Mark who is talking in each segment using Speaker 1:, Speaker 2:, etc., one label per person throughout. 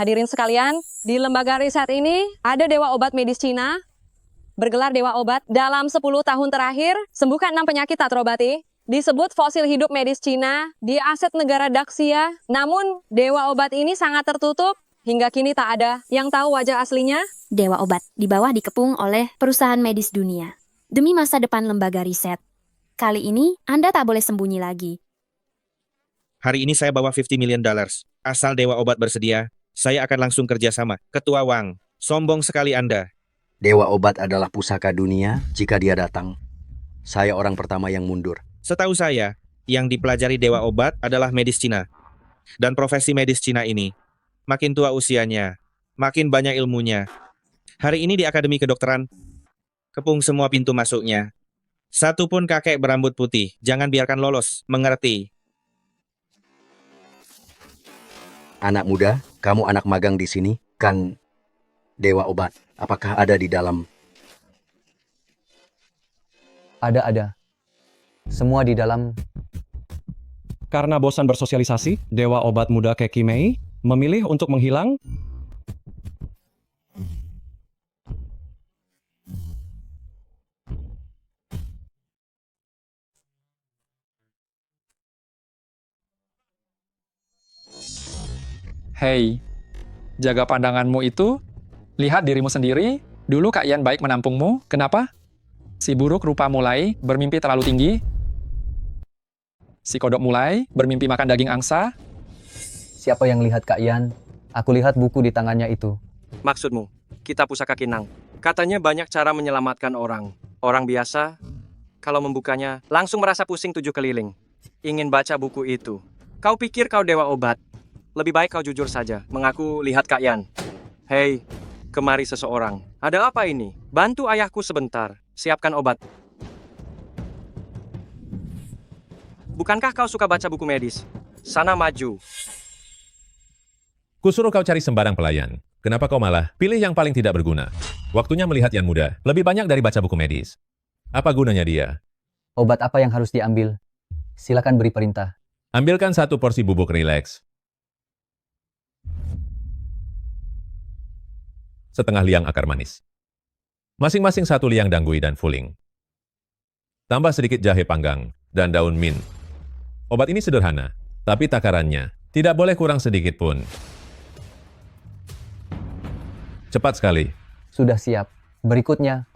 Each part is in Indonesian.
Speaker 1: Hadirin sekalian, di lembaga riset ini ada dewa obat medis Cina, bergelar dewa obat. Dalam 10 tahun terakhir, sembuhkan 6 penyakit tak terobati. Disebut fosil hidup medis Cina di aset negara Daxia. Namun, dewa obat ini sangat tertutup. Hingga kini tak ada yang tahu wajah aslinya.
Speaker 2: Dewa obat di bawah dikepung oleh perusahaan medis dunia. Demi masa depan lembaga riset. Kali ini, Anda tak boleh sembunyi lagi.
Speaker 3: Hari ini saya bawa $50 million. Asal dewa obat bersedia, saya akan langsung kerjasama. Ketua Wang, sombong sekali Anda.
Speaker 4: Dewa obat adalah pusaka dunia jika dia datang. Saya orang pertama yang mundur.
Speaker 3: Setahu saya, yang dipelajari dewa obat adalah medis Cina. Dan profesi medis Cina ini, makin tua usianya, makin banyak ilmunya. Hari ini di Akademi Kedokteran, kepung semua pintu masuknya. Satu pun kakek berambut putih, jangan biarkan lolos, mengerti?
Speaker 4: Anak muda, kamu anak magang di sini, kan dewa obat. Apakah ada di dalam?
Speaker 5: Ada. Semua di dalam.
Speaker 6: Karena bosan bersosialisasi, Dewa Obat Muda Keki Mei memilih untuk menghilang.
Speaker 7: Hei, jaga pandanganmu itu. Lihat dirimu sendiri. Dulu Kak Ian baik menampungmu. Kenapa? Si buruk rupa mulai bermimpi terlalu tinggi. Si kodok mulai bermimpi makan daging angsa.
Speaker 5: Siapa yang lihat Kak Ian? Aku lihat buku di tangannya itu.
Speaker 8: Maksudmu, kita pusaka Kinang. Katanya banyak cara menyelamatkan orang. Orang biasa, kalau membukanya, langsung merasa pusing 7 keliling. Ingin baca buku itu. Kau pikir kau dewa obat? Lebih baik kau jujur saja, mengaku lihat Kak Ian. Hei, kemari seseorang. Ada apa ini? Bantu ayahku sebentar. Siapkan obat. Bukankah kau suka baca buku medis? Sana maju.
Speaker 9: Kusuruh kau cari sembarang pelayan. Kenapa kau malah pilih yang paling tidak berguna? Waktunya melihat Yan muda. Lebih banyak dari baca buku medis. Apa gunanya dia?
Speaker 5: Obat apa yang harus diambil? Silakan beri perintah.
Speaker 9: Ambilkan 1 porsi bubuk rileks. Setengah liang akar manis. Masing-masing 1 liang danggui dan fuling. Tambah sedikit jahe panggang dan daun mint. Obat ini sederhana, tapi takarannya tidak boleh kurang sedikit pun. Cepat sekali.
Speaker 5: Sudah siap. Berikutnya.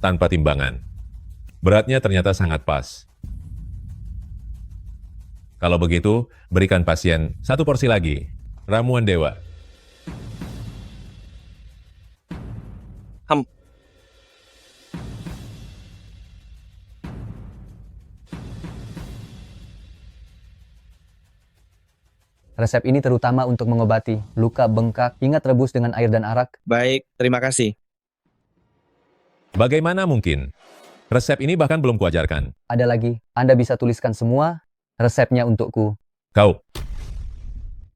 Speaker 9: Tanpa timbangan. Beratnya ternyata sangat pas. Kalau begitu, berikan pasien 1 porsi lagi. Ramuan dewa.
Speaker 5: Resep ini terutama untuk mengobati luka bengkak. Ingat rebus dengan air dan arak.
Speaker 3: Baik, terima kasih.
Speaker 9: Bagaimana mungkin? Resep ini bahkan belum kuajarkan.
Speaker 5: Ada lagi. Anda bisa tuliskan semua resepnya untukku.
Speaker 9: Kau.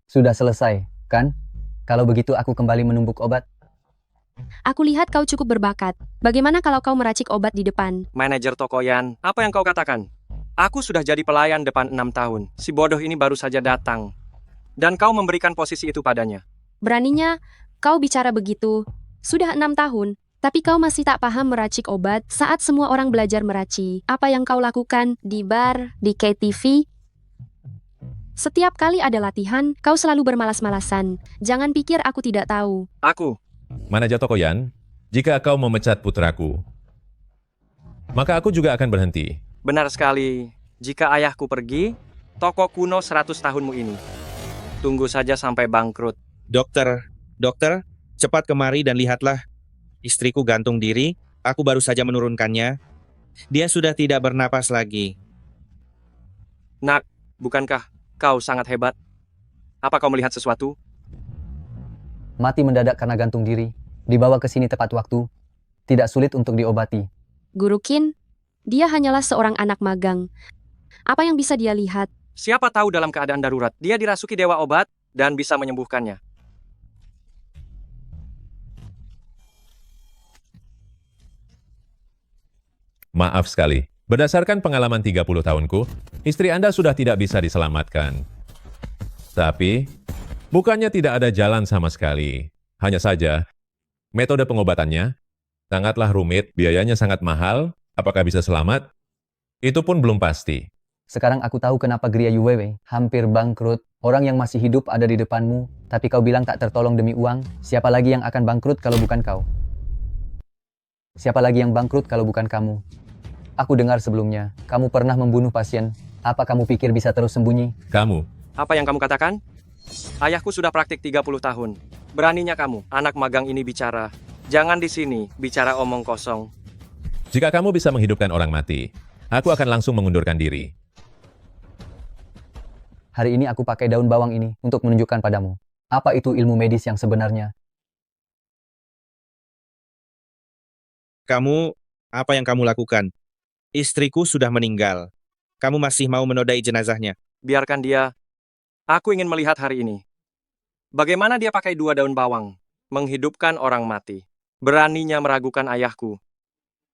Speaker 5: Sudah selesai, kan? Kalau begitu aku kembali menumbuk obat.
Speaker 2: Aku lihat kau cukup berbakat. Bagaimana kalau kau meracik obat di depan?
Speaker 8: Manajer toko Yan, apa yang kau katakan? Aku sudah jadi pelayan depan 6 tahun. Si bodoh ini baru saja datang. Dan kau memberikan posisi itu padanya.
Speaker 2: Beraninya, kau bicara begitu. Sudah 6 tahun, tapi kau masih tak paham meracik obat saat semua orang belajar meracik. Apa yang kau lakukan di bar, di KTV? Setiap kali ada latihan, kau selalu bermalas-malasan. Jangan pikir aku tidak tahu.
Speaker 8: Aku.
Speaker 9: Manajer toko Yan, jika kau memecat putraku, maka aku juga akan berhenti.
Speaker 8: Benar sekali. Jika ayahku pergi, toko kuno 100 tahunmu ini. Tunggu saja sampai bangkrut.
Speaker 3: Dokter, cepat kemari dan lihatlah. Istriku gantung diri, aku baru saja menurunkannya. Dia sudah tidak bernapas lagi.
Speaker 8: Nak, bukankah kau sangat hebat? Apa kau melihat sesuatu?
Speaker 5: Mati mendadak karena gantung diri. Dibawa ke sini tepat waktu. Tidak sulit untuk diobati.
Speaker 2: Guru Qin, dia hanyalah seorang anak magang. Apa yang bisa dia lihat?
Speaker 8: Siapa tahu dalam keadaan darurat, dia dirasuki dewa obat dan bisa menyembuhkannya.
Speaker 9: Maaf sekali. Berdasarkan pengalaman 30 tahunku, istri Anda sudah tidak bisa diselamatkan. Tapi, Bukannya tidak ada jalan sama sekali. Hanya saja, metode pengobatannya sangatlah rumit, biayanya sangat mahal. Apakah bisa selamat? Itu pun belum pasti.
Speaker 5: Sekarang aku tahu kenapa Gria Yuwewe hampir bangkrut. Orang yang masih hidup ada di depanmu, tapi kau bilang tak tertolong demi uang. Siapa lagi yang akan bangkrut kalau bukan kau? Siapa lagi yang bangkrut kalau bukan kamu? Aku dengar sebelumnya, kamu pernah membunuh pasien. Apa kamu pikir bisa terus sembunyi?
Speaker 9: Kamu,
Speaker 8: Apa yang kamu katakan? Ayahku sudah praktik 30 tahun. Beraninya kamu, anak magang ini bicara. Jangan di sini, bicara omong kosong.
Speaker 9: jika kamu bisa menghidupkan orang mati, aku akan langsung mengundurkan diri.
Speaker 5: Hari ini aku pakai daun bawang ini untuk menunjukkan padamu. Apa itu ilmu medis yang sebenarnya?
Speaker 3: Kamu, apa yang kamu lakukan? Istriku sudah meninggal. Kamu masih mau menodai jenazahnya?
Speaker 8: Biarkan dia. Aku ingin melihat hari ini. Bagaimana dia pakai 2 daun bawang, menghidupkan orang mati. Beraninya meragukan ayahku.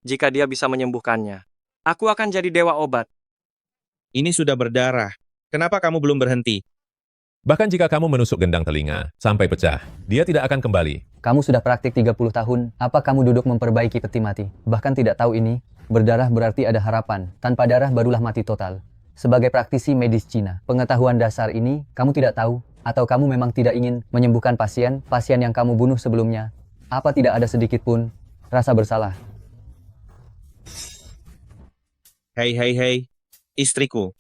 Speaker 8: Jika dia bisa menyembuhkannya, aku akan jadi dewa obat.
Speaker 3: Ini sudah berdarah. Kenapa kamu belum berhenti?
Speaker 9: Bahkan jika kamu menusuk gendang telinga sampai pecah, dia tidak akan kembali.
Speaker 5: Kamu sudah praktik 30 tahun, apa kamu duduk memperbaiki peti mati? Bahkan tidak tahu ini, berdarah berarti ada harapan. Tanpa darah barulah mati total. Sebagai praktisi medis Cina, pengetahuan dasar ini kamu tidak tahu? Atau kamu memang tidak ingin menyembuhkan pasien yang kamu bunuh sebelumnya? Apa tidak ada sedikit pun rasa bersalah?
Speaker 3: Hei, istriku.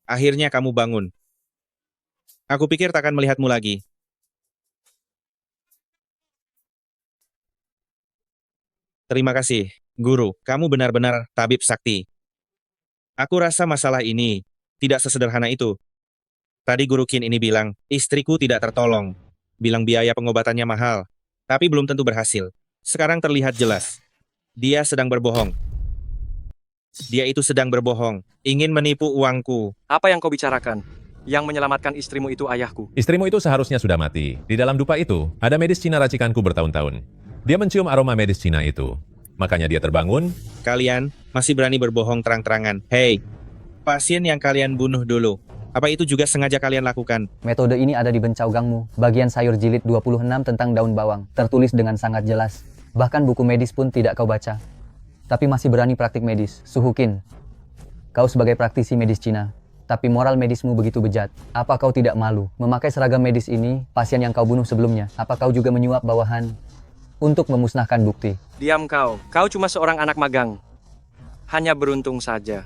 Speaker 3: Akhirnya kamu bangun. Aku pikir takkan melihatmu lagi. Terima kasih, Guru. Kamu benar-benar tabib sakti. Aku rasa masalah ini tidak sesederhana itu. Tadi Guru Qin ini bilang, istriku tidak tertolong. Bilang biaya pengobatannya mahal, tapi belum tentu berhasil. Sekarang terlihat jelas. Dia sedang berbohong. Dia itu sedang berbohong, ingin menipu uangku.
Speaker 8: Apa yang kau bicarakan? Yang menyelamatkan istrimu itu ayahku.
Speaker 9: Istrimu itu seharusnya sudah mati. Di dalam dupa itu, ada medis Cina racikanku bertahun-tahun. Dia mencium aroma medis Cina itu. Makanya dia terbangun.
Speaker 3: Kalian masih berani berbohong terang-terangan. Hei, pasien yang kalian bunuh dulu. Apa itu juga sengaja kalian lakukan?
Speaker 5: Metode ini ada di bencau gangmu, bagian sayur jilid 26 tentang daun bawang, tertulis dengan sangat jelas. Bahkan buku medis pun tidak kau baca. Tapi masih berani praktik medis, Suhukin. Kau sebagai praktisi medis Cina, tapi moral medismu begitu bejat. Apa kau tidak malu memakai seragam medis ini, pasien yang kau bunuh sebelumnya? Apa kau juga menyuap bawahan untuk memusnahkan bukti?
Speaker 8: Diam kau. Kau cuma seorang anak magang. Hanya beruntung saja.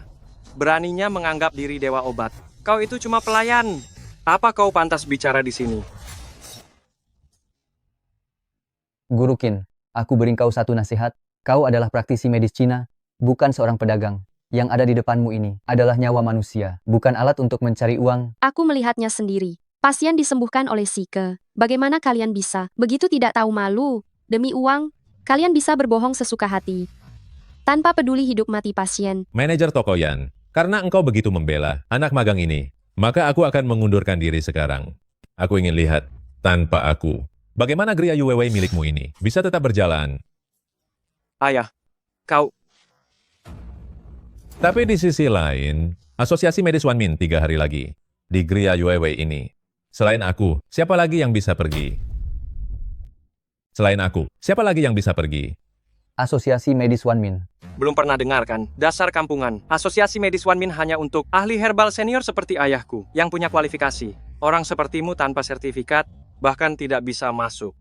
Speaker 8: Beraninya menganggap diri dewa obat. Kau itu cuma pelayan. Apa kau pantas bicara di sini?
Speaker 5: Guru Qin, aku beri kau satu nasihat. Kau adalah praktisi medis Cina, bukan seorang pedagang. Yang ada di depanmu ini adalah nyawa manusia, bukan alat untuk mencari uang.
Speaker 2: Aku melihatnya sendiri. Pasien disembuhkan oleh Sike. Bagaimana kalian bisa begitu tidak tahu malu? Demi uang, kalian bisa berbohong sesuka hati. Tanpa peduli hidup mati pasien.
Speaker 9: Manajer toko Yan, karena engkau begitu membela anak magang ini, maka aku akan mengundurkan diri sekarang. Aku ingin lihat, tanpa aku, bagaimana Gria Yuwewe milikmu ini bisa tetap berjalan.
Speaker 8: Ayah, kau...
Speaker 9: Tapi di sisi lain, Asosiasi Medis Wanmin 3 hari lagi di Gria Yuwewe ini. Selain aku, siapa lagi yang bisa pergi? Selain aku, siapa lagi yang bisa pergi?
Speaker 5: Asosiasi Medis Wanmin.
Speaker 8: Belum pernah dengar kan? Dasar kampungan. Asosiasi Medis Wanmin hanya untuk ahli herbal senior seperti ayahku, yang punya kualifikasi. Orang sepertimu tanpa sertifikat, bahkan tidak bisa masuk.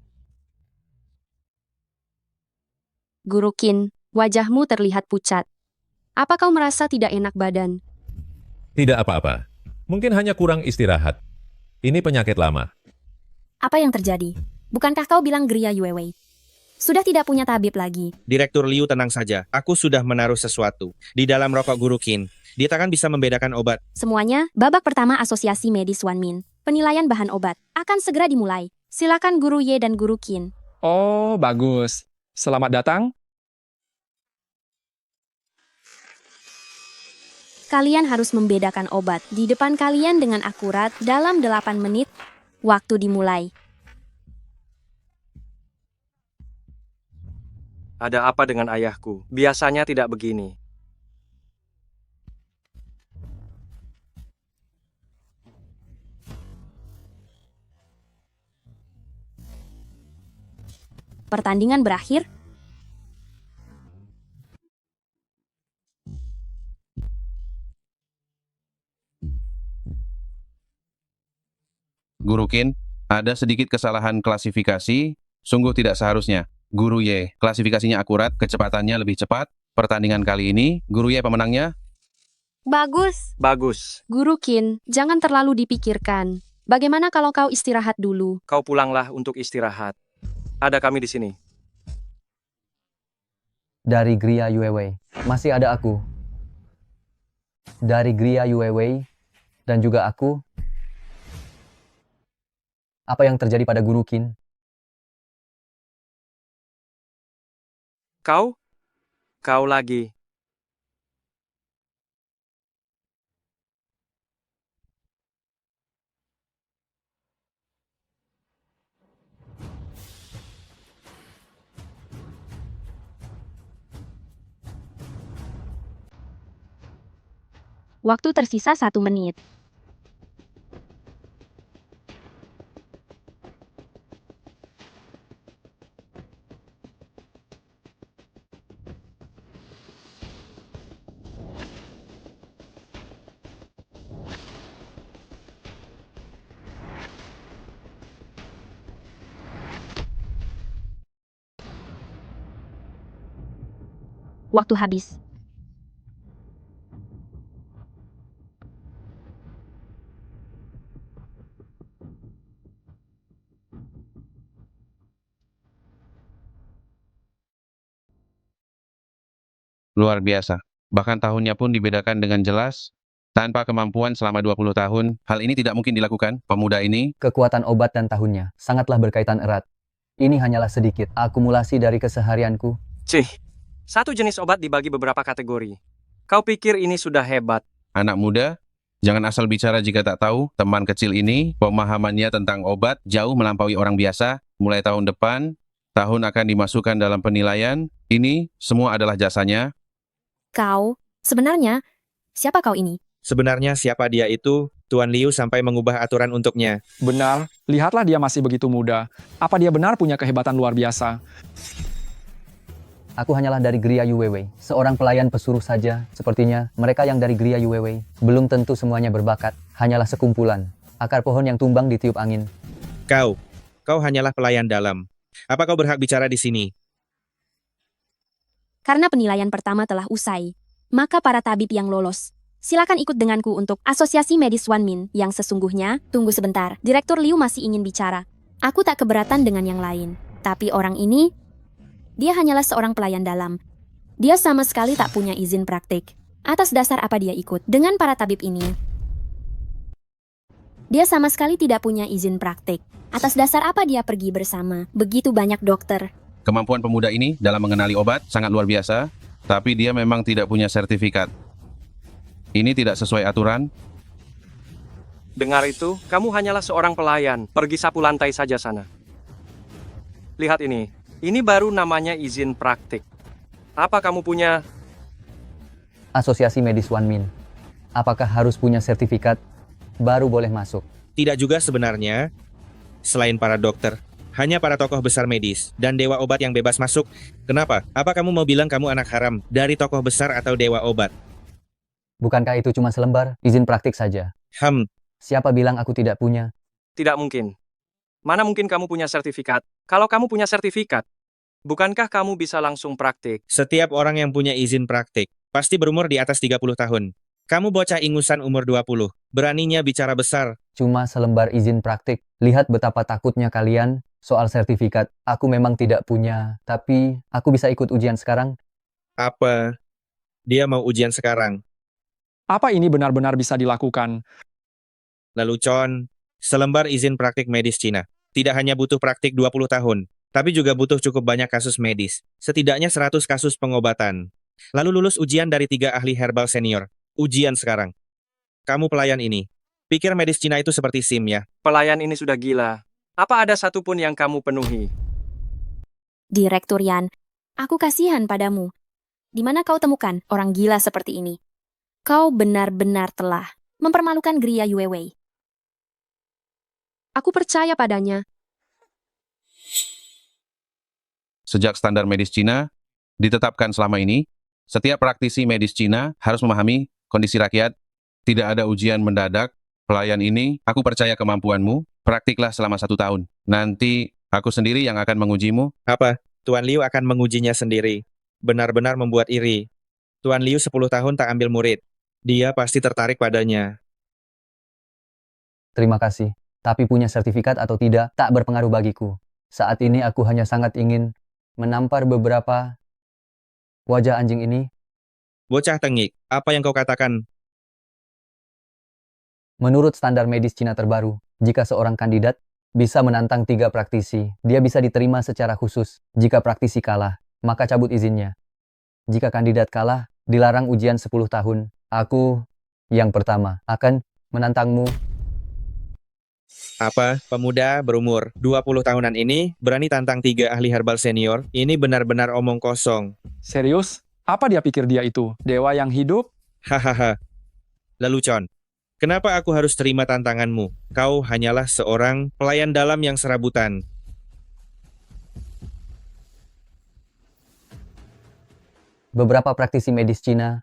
Speaker 2: Guru Qin, wajahmu terlihat pucat. Apa kau merasa tidak enak badan?
Speaker 9: Tidak apa-apa. Mungkin hanya kurang istirahat. Ini penyakit lama.
Speaker 10: Apa yang terjadi? Bukankah kau bilang Gria Yuewei sudah tidak punya tabib lagi?
Speaker 3: Direktur Liu, tenang saja. Aku sudah menaruh sesuatu di dalam rokok Guru Qin. Dia takkan bisa membedakan obat.
Speaker 10: Semuanya, babak pertama Asosiasi Medis Wanmin. Penilaian bahan obat akan segera dimulai. Silakan Guru Ye dan Guru Qin.
Speaker 7: Oh, bagus. Selamat datang.
Speaker 10: Kalian harus membedakan obat di depan kalian dengan akurat dalam 8 menit. Waktu dimulai.
Speaker 8: Ada apa dengan ayahku? Biasanya tidak begini.
Speaker 10: pertandingan berakhir.
Speaker 11: Guru Qin, ada sedikit kesalahan klasifikasi, sungguh tidak seharusnya. Guru Y, klasifikasinya akurat, kecepatannya lebih cepat. Pertandingan kali ini, Guru Y pemenangnya.
Speaker 2: Bagus.
Speaker 8: Bagus.
Speaker 2: Guru Qin, jangan terlalu dipikirkan. Bagaimana kalau kau istirahat dulu?
Speaker 8: Kau pulanglah untuk istirahat. Ada kami di sini.
Speaker 5: Dari Gria Yuewei, masih ada aku. Dari Gria Yuewei, dan juga aku. Apa yang terjadi pada Guru Qin?
Speaker 8: Kau lagi.
Speaker 10: Waktu tersisa 1 menit. Waktu habis.
Speaker 11: Luar biasa. Bahkan tahunnya pun dibedakan dengan jelas. Tanpa kemampuan selama 20 tahun, hal ini tidak mungkin dilakukan. Pemuda ini,
Speaker 5: Kekuatan obat dan tahunnya sangatlah berkaitan erat. Ini hanyalah sedikit akumulasi dari keseharianku.
Speaker 8: Cih, satu jenis obat dibagi beberapa kategori. Kau pikir ini sudah hebat?
Speaker 11: anak muda, jangan asal bicara jika tak tahu. Teman kecil ini, pemahamannya tentang obat jauh melampaui orang biasa. Mulai tahun depan, tahun akan dimasukkan dalam penilaian. Ini semua adalah jasanya.
Speaker 10: Kau, sebenarnya, siapa kau ini?
Speaker 3: Sebenarnya siapa dia itu? Tuan Liu sampai mengubah aturan untuknya.
Speaker 7: Benar, lihatlah dia masih begitu muda. Apa dia benar punya kehebatan luar biasa?
Speaker 5: Aku hanyalah dari Gria Yuewei, seorang pelayan pesuruh saja. Sepertinya mereka yang dari Gria Yuewei belum tentu semuanya berbakat, hanyalah sekumpulan akar pohon yang tumbang ditiup angin.
Speaker 3: Kau hanyalah pelayan dalam. Apa kau berhak bicara di sini?
Speaker 10: Karena penilaian pertama telah usai, maka para tabib yang lolos, silakan ikut denganku untuk Asosiasi Medis Wanmin yang sesungguhnya. Tunggu sebentar, Direktur Liu masih ingin bicara. Aku tak keberatan dengan yang lain, tapi orang ini, dia hanyalah seorang pelayan dalam. Dia sama sekali tak punya izin praktik. Atas dasar apa dia ikut dengan para tabib ini? Dia sama sekali tidak punya izin praktik. Atas dasar apa dia pergi bersama begitu banyak dokter?
Speaker 11: Kemampuan pemuda ini dalam mengenali obat sangat luar biasa, tapi dia memang tidak punya sertifikat. Ini tidak sesuai aturan.
Speaker 8: Dengar itu, kamu hanyalah seorang pelayan. Pergi sapu lantai saja sana. Lihat ini. Ini baru namanya izin praktik. Apa kamu punya?
Speaker 5: Asosiasi Medis Wanmin, apakah harus punya sertifikat baru boleh masuk?
Speaker 3: Tidak juga sebenarnya. Selain para dokter, hanya para tokoh besar medis dan dewa obat yang bebas masuk. Kenapa? Apa kamu mau bilang kamu anak haram dari tokoh besar atau dewa obat?
Speaker 5: Bukankah itu cuma selembar izin praktik saja? Siapa bilang aku tidak punya?
Speaker 8: Tidak mungkin. Mana mungkin kamu punya sertifikat? Kalau kamu punya sertifikat, bukankah kamu bisa langsung praktik?
Speaker 3: Setiap orang yang punya izin praktik pasti berumur di atas 30 tahun. Kamu bocah ingusan umur 20, beraninya bicara besar.
Speaker 5: Cuma selembar izin praktik. Lihat betapa takutnya kalian soal sertifikat. Aku memang tidak punya, tapi aku bisa ikut ujian sekarang.
Speaker 3: Apa? Dia mau ujian sekarang.
Speaker 7: Apa ini benar-benar bisa dilakukan?
Speaker 3: Lelucon, selembar izin praktik medis Cina. Tidak hanya butuh praktik 20 tahun, tapi juga butuh cukup banyak kasus medis. Setidaknya 100 kasus pengobatan. Lalu lulus ujian dari 3 ahli herbal senior. Ujian sekarang. Kamu pelayan ini. Pikir medis Cina itu seperti SIM ya?
Speaker 8: Pelayan ini sudah gila. Apa ada satupun yang kamu penuhi?
Speaker 10: Direktur Yan, aku kasihan padamu. Di mana kau temukan orang gila seperti ini? Kau benar-benar telah mempermalukan Gria Yuewei.
Speaker 2: Aku percaya padanya.
Speaker 11: Sejak standar medis Cina ditetapkan selama ini, setiap praktisi medis Cina harus memahami kondisi rakyat. Tidak ada ujian mendadak. Pelayan ini, aku percaya kemampuanmu. Praktiklah selama 1 tahun. Nanti aku sendiri yang akan mengujimu.
Speaker 3: Apa? Tuan Liu akan mengujinya sendiri. Benar-benar membuat iri. Tuan Liu 10 tahun tak ambil murid. Dia pasti tertarik padanya.
Speaker 5: Terima kasih. Tapi punya sertifikat atau tidak, tak berpengaruh bagiku. Saat ini aku hanya sangat ingin menampar beberapa wajah anjing ini.
Speaker 3: Bocah tengik, apa yang kau katakan?
Speaker 5: Menurut standar medis Cina terbaru, jika seorang kandidat bisa menantang 3 praktisi, dia bisa diterima secara khusus. Jika praktisi kalah, maka cabut izinnya. Jika kandidat kalah, dilarang ujian 10 tahun. Aku, yang pertama, akan menantangmu.
Speaker 3: Apa? Pemuda berumur 20 tahunan ini berani tantang 3 ahli herbal senior? Ini benar-benar omong kosong.
Speaker 7: Serius? Apa dia pikir dia itu? Dewa yang hidup?
Speaker 3: Hahaha. Lelucon. Kenapa aku harus terima tantanganmu? Kau hanyalah seorang pelayan dalam yang serabutan.
Speaker 5: Beberapa praktisi medis Cina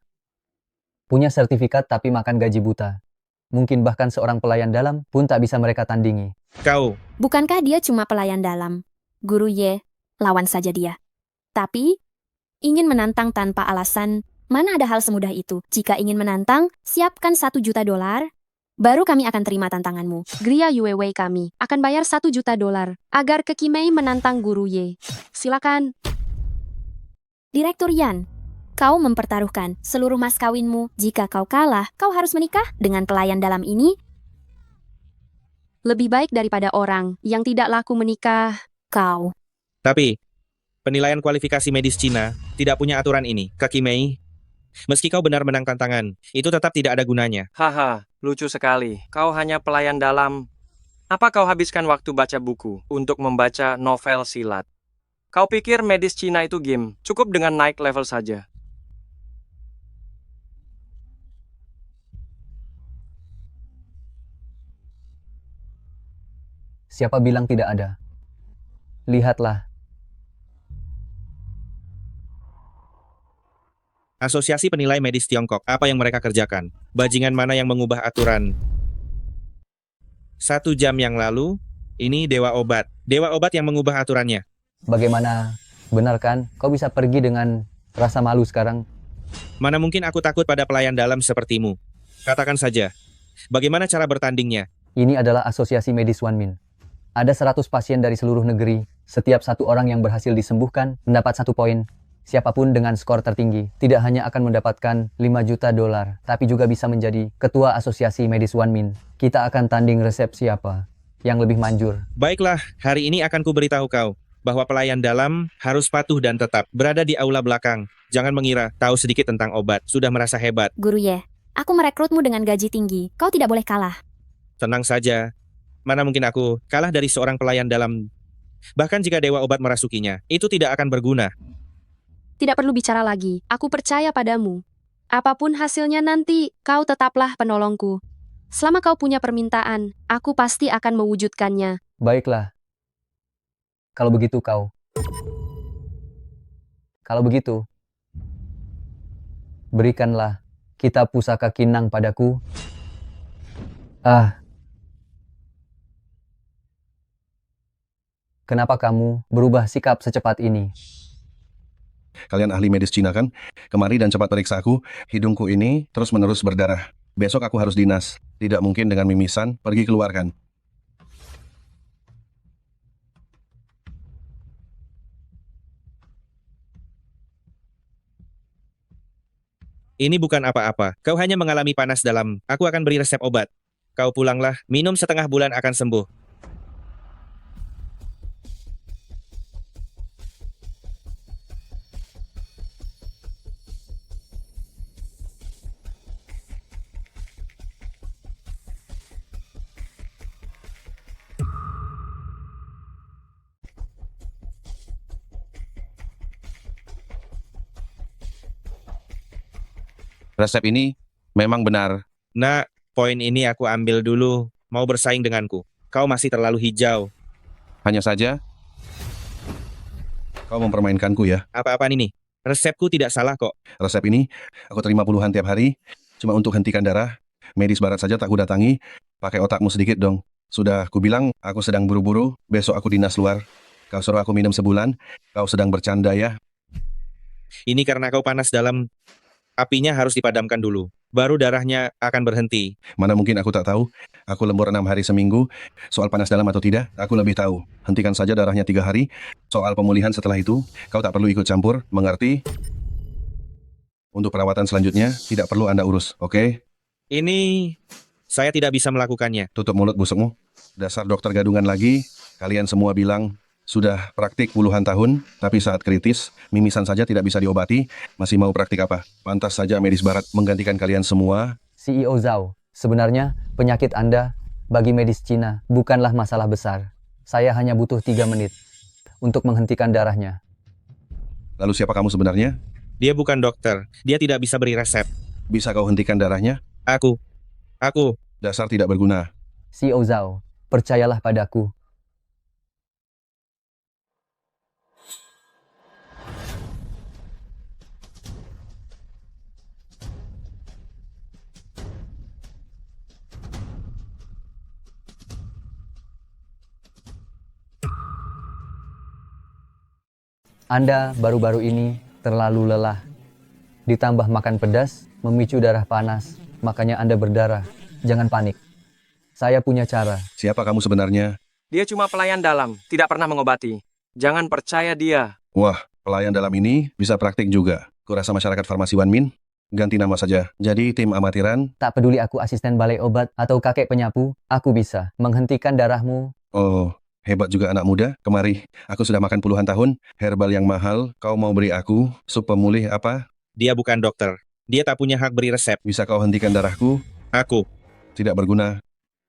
Speaker 5: punya sertifikat tapi makan gaji buta. Mungkin bahkan seorang pelayan dalam pun tak bisa mereka tandingi.
Speaker 3: Kau,
Speaker 10: Bukankah dia cuma pelayan dalam? Guru Ye, lawan saja dia. Tapi, ingin menantang tanpa alasan, mana ada hal semudah itu. Jika ingin menantang, siapkan $1 juta, baru kami akan terima tantanganmu.
Speaker 2: Gria Yuewei kami akan bayar $1 juta agar Keki Mei menantang Guru Ye. Silakan.
Speaker 10: Direktur Yan, kau mempertaruhkan seluruh mas kawinmu. Jika kau kalah, kau harus menikah dengan pelayan dalam ini.
Speaker 2: Lebih baik daripada orang yang tidak laku menikah.
Speaker 10: Kau.
Speaker 3: tapi penilaian kualifikasi medis Cina tidak punya aturan ini. Kaki Mei, meski kau benar menang tantangan, itu tetap tidak ada gunanya.
Speaker 8: Haha, lucu sekali. Kau hanya pelayan dalam. Apa kau habiskan waktu baca buku untuk membaca novel silat? Kau pikir medis Cina itu game? Cukup dengan naik level saja.
Speaker 5: Siapa bilang tidak ada? Lihatlah.
Speaker 3: Asosiasi Penilai Medis Tiongkok, apa yang mereka kerjakan? Bajingan mana yang mengubah aturan? 1 jam yang lalu, ini Dewa Obat. Dewa Obat yang mengubah aturannya.
Speaker 5: Bagaimana? Benar kan? Kau bisa pergi dengan rasa malu sekarang?
Speaker 3: Mana mungkin aku takut pada pelayan dalam sepertimu? Katakan saja, bagaimana cara bertandingnya?
Speaker 5: Ini adalah asosiasi medis Wanmin. Ada 100 pasien dari seluruh negeri. Setiap 1 orang yang berhasil disembuhkan mendapat 1 poin. Siapapun dengan skor tertinggi tidak hanya akan mendapatkan $5 juta, tapi juga bisa menjadi ketua asosiasi medis Wanmin. Kita akan tanding resep siapa yang lebih manjur.
Speaker 3: Baiklah, hari ini akan kuberitahu kau bahwa pelayan dalam harus patuh dan tetap berada di aula belakang. Jangan mengira tahu sedikit tentang obat, sudah merasa hebat.
Speaker 10: Guru Ye, aku merekrutmu dengan gaji tinggi. Kau tidak boleh kalah.
Speaker 3: Tenang saja. Mana mungkin aku kalah dari seorang pelayan dalam. Bahkan jika Dewa Obat merasukinya, itu tidak akan berguna.
Speaker 2: Tidak perlu bicara lagi. Aku percaya padamu. Apapun hasilnya nanti, kau tetaplah penolongku. Selama kau punya permintaan, aku pasti akan mewujudkannya.
Speaker 5: Baiklah. Kalau begitu kau. Kalau begitu, berikanlah kitab pusaka Kinang padaku. Kenapa kamu berubah sikap secepat ini?
Speaker 11: Kalian ahli medis Cina kan? Kemari dan cepat periksa aku. Hidungku ini terus-menerus berdarah. Besok aku harus dinas. Tidak mungkin dengan mimisan. Pergi keluarkan.
Speaker 3: Ini bukan apa-apa. Kau hanya mengalami panas dalam. Aku akan beri resep obat. Kau pulanglah, minum setengah bulan akan sembuh.
Speaker 11: Resep ini memang benar.
Speaker 3: Nah, poin ini aku ambil dulu. Mau bersaing denganku. Kau masih terlalu hijau.
Speaker 11: Hanya saja, Kau mempermainkanku ya.
Speaker 3: Apa-apaan ini? Resepku tidak salah kok.
Speaker 11: Resep ini aku terima puluhan tiap hari, cuma untuk hentikan darah. Medis barat saja tak ku datangi, pakai otakmu sedikit dong. Sudah kubilang aku sedang buru-buru, besok aku dinas luar. Kau suruh aku minum sebulan, kau sedang bercanda ya.
Speaker 3: Ini karena kau panas dalam. Apinya harus dipadamkan dulu. Baru darahnya akan berhenti.
Speaker 11: Mana mungkin aku tak tahu, aku lembur 6 hari seminggu, soal panas dalam atau tidak, aku lebih tahu. Hentikan saja darahnya 3 hari, soal pemulihan setelah itu, kau tak perlu ikut campur, mengerti? Untuk perawatan selanjutnya, tidak perlu Anda urus, oke?
Speaker 3: Ini saya tidak bisa melakukannya.
Speaker 11: Tutup mulut busukmu. Dasar dokter gadungan lagi, kalian semua bilang, sudah praktik puluhan tahun, tapi saat kritis, mimisan saja tidak bisa diobati, masih mau praktik apa? Pantas saja medis barat menggantikan kalian semua.
Speaker 5: CEO Zhao, sebenarnya penyakit Anda bagi medis Cina bukanlah masalah besar. Saya hanya butuh 3 menit untuk menghentikan darahnya.
Speaker 11: Lalu siapa kamu sebenarnya?
Speaker 3: Dia bukan dokter. Dia tidak bisa beri resep.
Speaker 11: Bisa kau hentikan darahnya?
Speaker 3: Aku.
Speaker 11: Dasar tidak berguna.
Speaker 5: CEO Zhao, percayalah padaku. Anda baru-baru ini terlalu lelah. Ditambah makan pedas, memicu darah panas, makanya Anda berdarah. Jangan panik. Saya punya cara.
Speaker 11: Siapa kamu sebenarnya?
Speaker 8: Dia cuma pelayan dalam, tidak pernah mengobati. Jangan percaya dia.
Speaker 11: Wah, pelayan dalam ini bisa praktik juga. Kurasa masyarakat farmasi Wanmin? Ganti nama saja. Jadi tim amatiran?
Speaker 5: Tak peduli aku asisten balai obat atau kakek penyapu, aku bisa menghentikan darahmu.
Speaker 11: Oh, hebat juga anak muda. Kemari, aku sudah makan puluhan tahun. Herbal yang mahal, kau mau beri aku? Sup pemulih apa?
Speaker 3: Dia bukan dokter. Dia tak punya hak beri resep.
Speaker 11: Bisa kau hentikan darahku?
Speaker 3: Aku.
Speaker 11: Tidak berguna.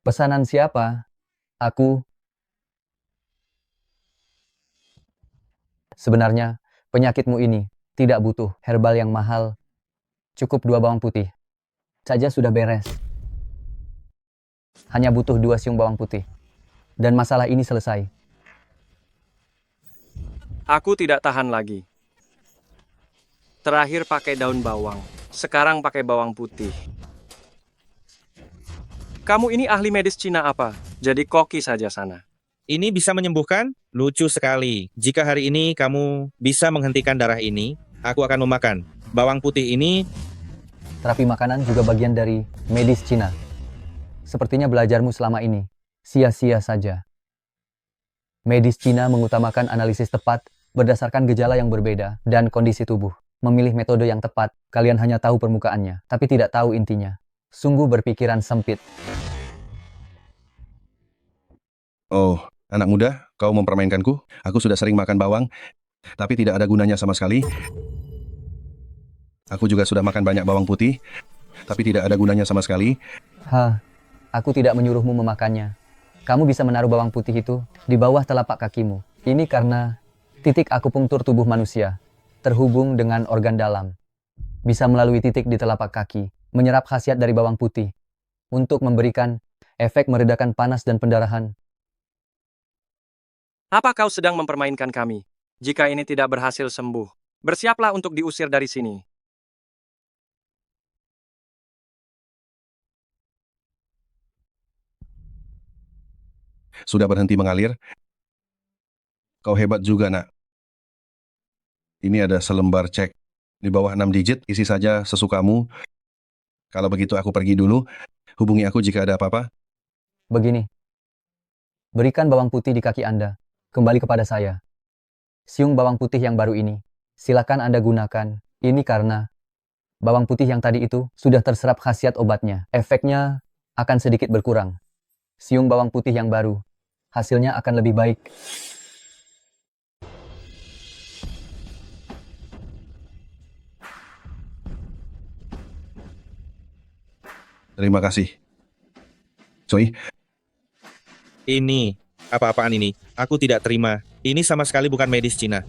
Speaker 5: Pesanan siapa? Aku. Sebenarnya, penyakitmu ini tidak butuh herbal yang mahal. Cukup 2 bawang putih saja sudah beres. Hanya butuh 2 siung bawang putih. Dan masalah ini selesai.
Speaker 8: Aku tidak tahan lagi. Terakhir pakai daun bawang, sekarang pakai bawang putih. Kamu ini ahli medis Cina apa? Jadi koki saja sana.
Speaker 3: Ini bisa menyembuhkan? Lucu sekali. Jika hari ini kamu bisa menghentikan darah ini, aku akan memakan. Bawang putih ini.
Speaker 5: Terapi makanan juga bagian dari medis Cina. Sepertinya belajarmu selama ini sia-sia saja. Medis Cina mengutamakan analisis tepat berdasarkan gejala yang berbeda dan kondisi tubuh. Memilih metode yang tepat, kalian hanya tahu permukaannya, tapi tidak tahu intinya. Sungguh berpikiran sempit.
Speaker 11: Oh, anak muda, kau mempermainkanku? Aku sudah sering makan bawang, tapi tidak ada gunanya sama sekali. Aku juga sudah makan banyak bawang putih, tapi tidak ada gunanya sama sekali.
Speaker 5: Aku tidak menyuruhmu memakannya. Kamu bisa menaruh bawang putih itu di bawah telapak kakimu. Ini karena titik akupunktur tubuh manusia terhubung dengan organ dalam. Bisa melalui titik di telapak kaki, menyerap khasiat dari bawang putih untuk memberikan efek meredakan panas dan pendarahan.
Speaker 8: Apa kau sedang mempermainkan kami? Jika ini tidak berhasil sembuh, bersiaplah untuk diusir dari sini.
Speaker 11: Sudah berhenti mengalir? Kau hebat juga, nak. Ini ada selembar cek. Di bawah 6 digit, isi saja sesukamu. Kalau begitu aku pergi dulu. Hubungi aku jika ada apa-apa.
Speaker 5: Begini, berikan bawang putih di kaki Anda. Kembali kepada saya. Siung bawang putih yang baru ini, silakan Anda gunakan. Ini karena bawang putih yang tadi itu sudah terserap khasiat obatnya. Efeknya akan sedikit berkurang. Siung bawang putih yang baru, hasilnya akan lebih baik.
Speaker 11: Terima kasih. Soy,
Speaker 3: Ini. Apa-apaan ini? Aku tidak terima. Ini sama sekali bukan medis Cina.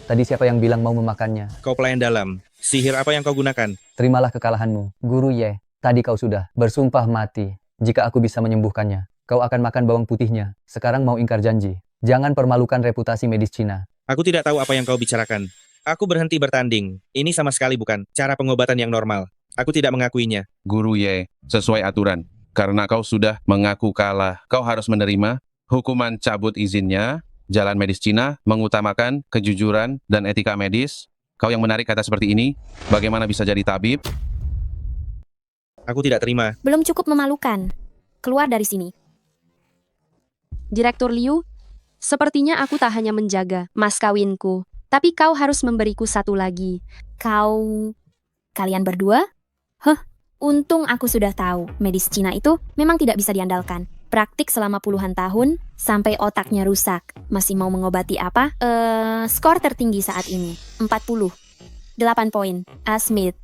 Speaker 5: Tadi siapa yang bilang mau memakannya?
Speaker 3: Kau pelayan dalam. Sihir apa yang kau gunakan?
Speaker 5: Terimalah kekalahanmu. Guru Ye, tadi kau sudah bersumpah mati. Jika aku bisa menyembuhkannya, kau akan makan bawang putihnya. Sekarang mau ingkar janji. Jangan permalukan reputasi medis Cina.
Speaker 3: Aku tidak tahu apa yang kau bicarakan. Aku berhenti bertanding. Ini sama sekali bukan cara pengobatan yang normal. Aku tidak mengakuinya.
Speaker 11: Guru Ye, sesuai aturan. Karena kau sudah mengaku kalah, kau harus menerima hukuman cabut izinnya. Jalan medis Cina mengutamakan kejujuran dan etika medis. Kau yang menarik kata seperti ini, bagaimana bisa jadi tabib?
Speaker 3: Aku tidak terima.
Speaker 10: Belum cukup memalukan. Keluar dari sini.
Speaker 2: Direktur Liu, sepertinya aku tak hanya menjaga mas kawinku, tapi kau harus memberiku satu lagi.
Speaker 10: Kalian berdua? Untung aku sudah tahu, medis Cina itu memang tidak bisa diandalkan. Praktik selama puluhan tahun, sampai otaknya rusak. Masih mau mengobati apa? Skor tertinggi saat ini, 40. 8 poin. Smith.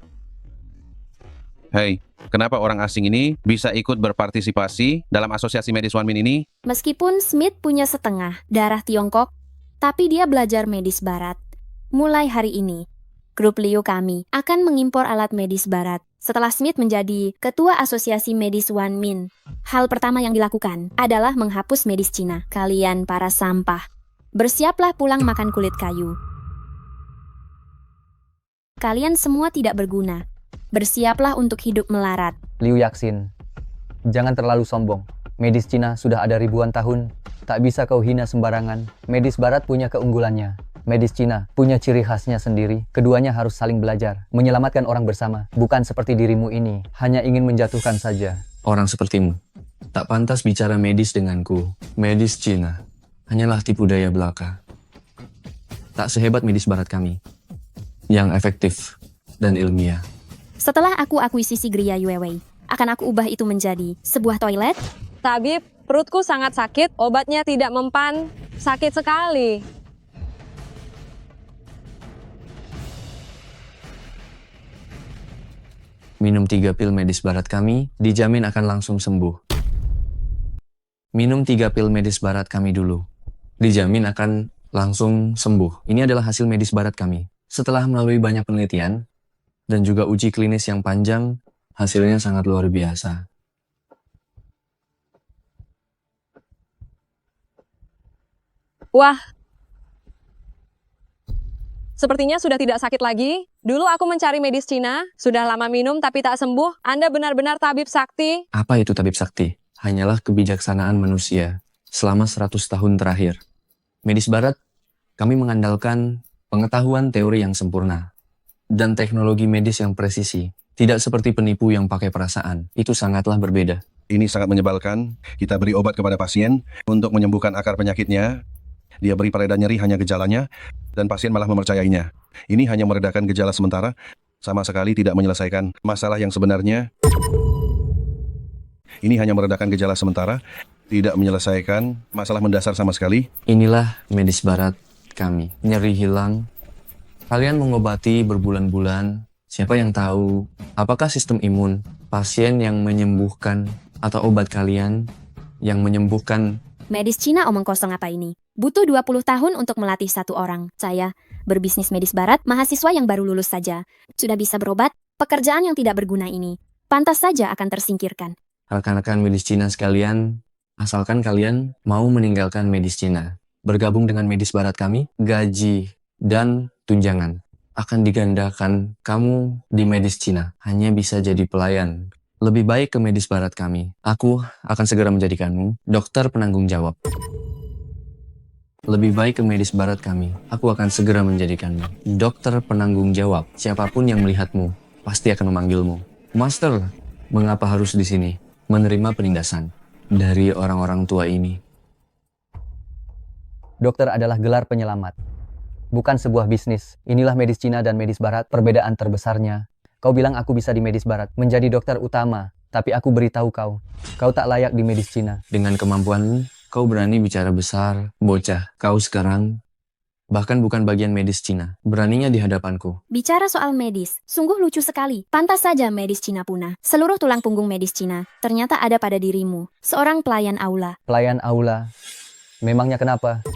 Speaker 11: Hei, kenapa orang asing ini bisa ikut berpartisipasi dalam asosiasi medis Wanmin ini?
Speaker 10: Meskipun Smith punya setengah darah Tiongkok, tapi dia belajar medis barat. Mulai hari ini, grup Liu kami akan mengimpor alat medis barat. Setelah Smith menjadi ketua asosiasi medis Wanmin, hal pertama yang dilakukan adalah menghapus medis Cina. Kalian para sampah, bersiaplah pulang makan kulit kayu. Kalian semua tidak berguna. Bersiaplah untuk hidup melarat.
Speaker 5: Liu Yaxin, jangan terlalu sombong. Medis Cina sudah ada ribuan tahun. Tak bisa kau hina sembarangan. Medis barat punya keunggulannya. Medis Cina punya ciri khasnya sendiri. Keduanya harus saling belajar, menyelamatkan orang bersama. Bukan seperti dirimu ini, hanya ingin menjatuhkan saja.
Speaker 12: Orang sepertimu tak pantas bicara medis denganku. Medis Cina hanyalah tipu daya belaka. Tak sehebat medis barat kami, yang efektif dan ilmiah.
Speaker 10: Setelah aku akuisisi Gria Yuewei, akan aku ubah itu menjadi sebuah toilet.
Speaker 1: Tabib, perutku sangat sakit, obatnya tidak mempan. Sakit sekali.
Speaker 12: Minum 3 pil medis barat kami, dijamin akan langsung sembuh. Minum 3 pil medis barat kami dulu. Dijamin akan langsung sembuh. Ini adalah hasil medis barat kami. Setelah melalui banyak penelitian, dan juga uji klinis yang panjang, hasilnya sangat luar biasa.
Speaker 1: Wah, sepertinya sudah tidak sakit lagi. Dulu aku mencari medis Cina, sudah lama minum tapi tak sembuh. Anda benar-benar tabib sakti.
Speaker 12: Apa itu tabib sakti? Hanyalah kebijaksanaan manusia selama 100 tahun terakhir. Medis barat, kami mengandalkan pengetahuan teori yang sempurna dan teknologi medis yang presisi. Tidak seperti penipu yang pakai perasaan. Itu sangatlah berbeda.
Speaker 11: Ini sangat menyebalkan. Kita beri obat kepada pasien untuk menyembuhkan akar penyakitnya. Dia beri pereda nyeri hanya gejalanya, dan pasien malah mempercayainya. Ini hanya meredakan gejala sementara, sama sekali tidak menyelesaikan masalah yang sebenarnya. Ini hanya meredakan gejala sementara, tidak menyelesaikan masalah mendasar sama sekali.
Speaker 12: Inilah medis barat kami. Nyeri hilang. Kalian mengobati berbulan-bulan. Siapa yang tahu apakah sistem imun pasien yang menyembuhkan atau obat kalian yang menyembuhkan.
Speaker 10: Medis Cina omong kosong apa ini? Butuh 20 tahun untuk melatih satu orang. Saya, berbisnis medis barat, mahasiswa yang baru lulus saja. Sudah bisa berobat, pekerjaan yang tidak berguna ini pantas saja akan tersingkirkan.
Speaker 12: Rekan-rekan medis Cina sekalian, asalkan kalian mau meninggalkan medis Cina, bergabung dengan medis barat kami, gaji dan tunjangan akan digandakan. Kamu di medis Cina hanya bisa jadi pelayan. Lebih baik ke medis barat kami. Aku akan segera menjadikanmu dokter penanggung jawab. Lebih baik ke medis barat kami. Aku akan segera menjadikanmu dokter penanggung jawab. Siapapun yang melihatmu pasti akan memanggilmu. Master, mengapa harus di sini? Menerima penindasan dari orang-orang tua ini.
Speaker 5: Dokter adalah gelar penyelamat, bukan sebuah bisnis. Inilah medis Cina dan medis barat, perbedaan terbesarnya. Kau bilang aku bisa di medis barat, menjadi dokter utama. Tapi aku beritahu kau tak layak di medis Cina.
Speaker 12: Dengan kemampuanmu, kau berani bicara besar, bocah. Kau sekarang bahkan bukan bagian medis Cina. Beraninya di hadapanku.
Speaker 10: Bicara soal medis, sungguh lucu sekali. Pantas saja medis Cina punah. Seluruh tulang punggung medis Cina ternyata ada pada dirimu. Seorang pelayan aula.
Speaker 5: Pelayan aula? Memangnya kenapa?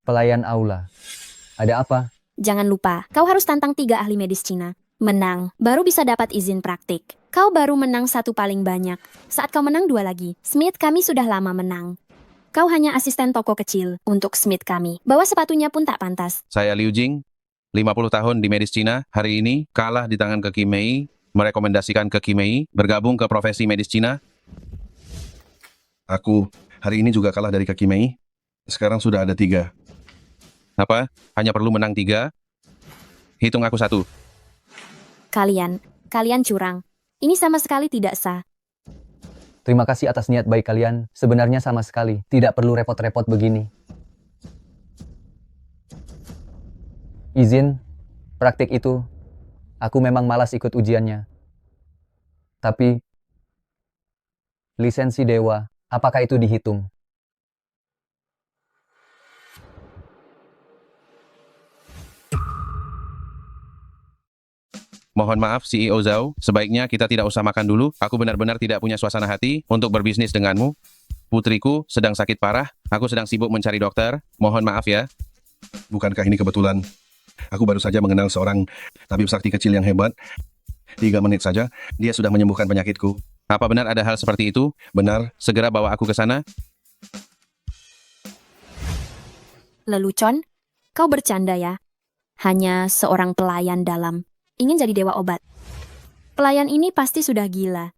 Speaker 5: Pelayan aula. Ada apa?
Speaker 10: Jangan lupa, kau harus tantang 3 ahli medis Cina. Menang, baru bisa dapat izin praktik. Kau baru menang 1 paling banyak. Saat kau menang 2 lagi, Smith kami sudah lama menang. Kau hanya asisten toko kecil untuk Smith kami. Bawa sepatunya pun tak pantas.
Speaker 11: Saya Liu Jing, 50 tahun di medis Cina. Hari ini kalah di tangan Keki Mei, merekomendasikan Keki Mei bergabung ke profesi medis Cina.
Speaker 13: Aku hari ini juga kalah dari Keki Mei. Sekarang sudah ada 3.
Speaker 11: Apa? Hanya perlu menang 3? Hitung aku 1.
Speaker 10: Kalian curang. Ini sama sekali tidak sah.
Speaker 5: Terima kasih atas niat baik kalian. Sebenarnya sama sekali. Tidak perlu repot-repot begini. Izin, praktik itu. Aku memang malas ikut ujiannya. Tapi, lisensi dewa, apakah itu dihitung?
Speaker 11: Mohon maaf CEO Zhao, sebaiknya kita tidak usah makan dulu. Aku benar-benar tidak punya suasana hati untuk berbisnis denganmu. Putriku sedang sakit parah, aku sedang sibuk mencari dokter. Mohon maaf ya.
Speaker 13: Bukankah ini kebetulan? Aku baru saja mengenal seorang tabib sakti kecil yang hebat. 3 menit saja, dia sudah menyembuhkan penyakitku.
Speaker 11: Apa benar ada hal seperti itu?
Speaker 13: Benar,
Speaker 11: Segera bawa aku ke sana.
Speaker 10: Lelucon, kau bercanda ya? Hanya seorang pelayan dalam. Ingin jadi dewa obat. Pelayan ini pasti sudah gila.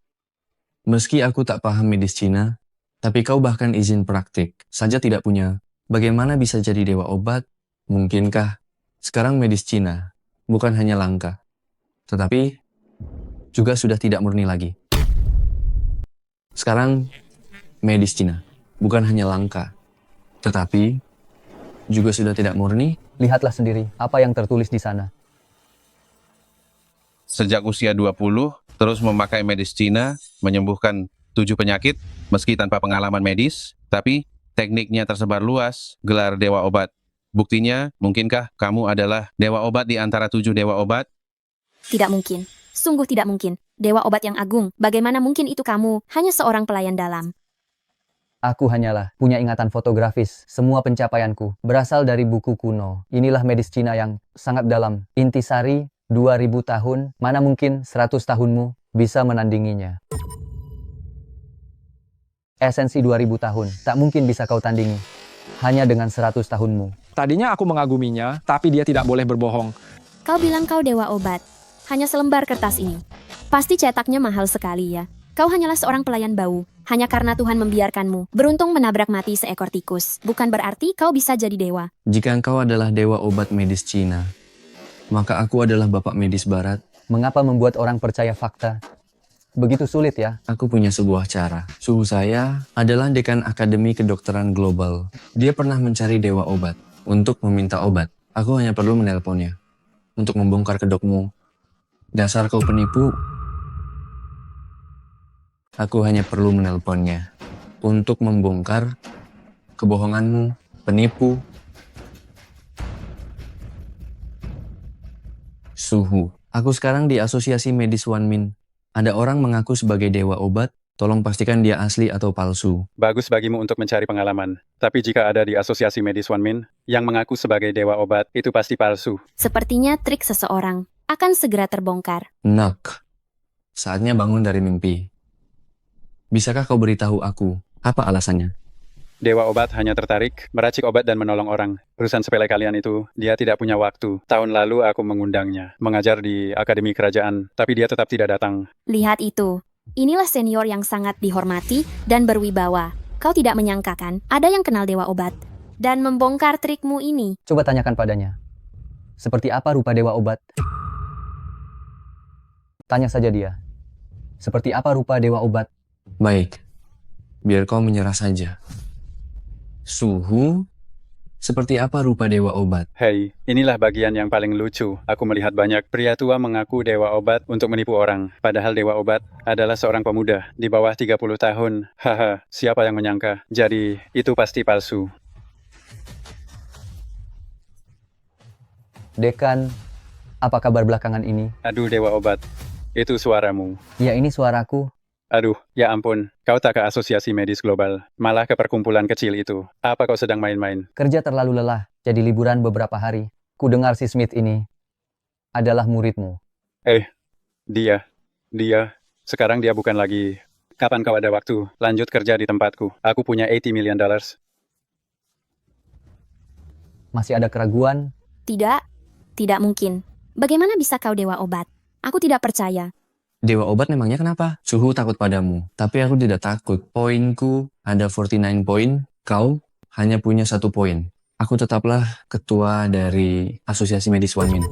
Speaker 12: Meski aku tak paham medis Cina, tapi kau bahkan izin praktik saja tidak punya. Bagaimana bisa jadi dewa obat? Mungkinkah sekarang medis Cina bukan hanya langka, tetapi juga sudah tidak murni lagi. Sekarang medis Cina bukan hanya langka, tetapi juga sudah tidak murni.
Speaker 5: Lihatlah sendiri apa yang tertulis di sana.
Speaker 11: Sejak usia 20, terus memakai medis Cina, menyembuhkan 7 penyakit, meski tanpa pengalaman medis, tapi tekniknya tersebar luas, gelar dewa obat. Buktinya, mungkinkah kamu adalah dewa obat di antara 7 dewa obat?
Speaker 10: Tidak mungkin. Sungguh tidak mungkin. Dewa obat yang agung. Bagaimana mungkin itu kamu? Hanya seorang pelayan dalam.
Speaker 5: Aku hanyalah punya ingatan fotografis. Semua pencapaianku berasal dari buku kuno. Inilah medis Cina yang sangat dalam. Intisari 2000 tahun, mana mungkin 100 tahunmu bisa menandinginya. Esensi 2000 tahun, tak mungkin bisa kau tandingi. Hanya dengan 100 tahunmu.
Speaker 7: Tadinya aku mengaguminya, tapi dia tidak boleh berbohong.
Speaker 10: Kau bilang kau dewa obat. Hanya selembar kertas ini. Pasti cetaknya mahal sekali ya. Kau hanyalah seorang pelayan bau. Hanya karena Tuhan membiarkanmu beruntung menabrak mati seekor tikus. Bukan berarti kau bisa jadi dewa.
Speaker 12: Jika engkau adalah dewa obat medis Cina, maka aku adalah bapak medis barat.
Speaker 5: Mengapa membuat orang percaya fakta? Begitu sulit ya?
Speaker 12: Aku punya sebuah cara. Suhu saya adalah dekan Akademi Kedokteran Global. Dia pernah mencari dewa obat untuk meminta obat. Aku hanya perlu menelponnya untuk membongkar kedokmu. Dasar kau penipu. Aku hanya perlu menelponnya untuk membongkar kebohonganmu, penipu. Suhu. Aku sekarang di Asosiasi Medis Wanmin. Ada orang mengaku sebagai dewa obat, tolong pastikan dia asli atau palsu.
Speaker 6: Bagus bagimu untuk mencari pengalaman. Tapi jika ada di Asosiasi Medis Wanmin yang mengaku sebagai dewa obat, itu pasti palsu.
Speaker 10: Sepertinya trik seseorang akan segera terbongkar.
Speaker 12: Nak, saatnya bangun dari mimpi. Bisakah kau beritahu aku, apa alasannya?
Speaker 6: Dewa obat hanya tertarik, meracik obat dan menolong orang. Urusan sepele kalian itu, dia tidak punya waktu. Tahun lalu aku mengundangnya, mengajar di Akademi Kerajaan, tapi dia tetap tidak datang.
Speaker 10: Lihat itu. Inilah senior yang sangat dihormati dan berwibawa. Kau tidak menyangka kan, ada yang kenal dewa obat dan membongkar trikmu ini.
Speaker 5: Coba tanyakan padanya. Seperti apa rupa dewa obat? Tanya saja dia. Seperti apa rupa dewa obat?
Speaker 12: Baik, biar kau menyerah saja. Suhu, seperti apa rupa dewa obat?
Speaker 6: Hei, inilah bagian yang paling lucu. Aku melihat banyak pria tua mengaku dewa obat untuk menipu orang. Padahal dewa obat adalah seorang pemuda di bawah 30 tahun. Haha, siapa yang menyangka? Jadi, itu pasti palsu.
Speaker 5: Dekan, apa kabar belakangan ini?
Speaker 6: Aduh dewa obat, itu suaramu.
Speaker 5: Ya ini suaraku.
Speaker 6: Aduh, ya ampun, kau tak ke Asosiasi Medis Global, malah ke perkumpulan kecil itu. Apa kau sedang main-main?
Speaker 5: Kerja terlalu lelah, jadi liburan beberapa hari. Ku dengar si Smith ini adalah muridmu.
Speaker 6: Dia, sekarang dia bukan lagi. Kapan kau ada waktu? Lanjut kerja di tempatku. Aku punya $80 million.
Speaker 5: Masih ada keraguan?
Speaker 10: Tidak, tidak mungkin. Bagaimana bisa kau dewa obat? Aku tidak percaya.
Speaker 12: Dewa obat memangnya kenapa? Suhu takut padamu, tapi aku tidak takut. Poinku ada 49 poin, kau hanya punya 1 poin. Aku tetaplah ketua dari Asosiasi Medis One Min.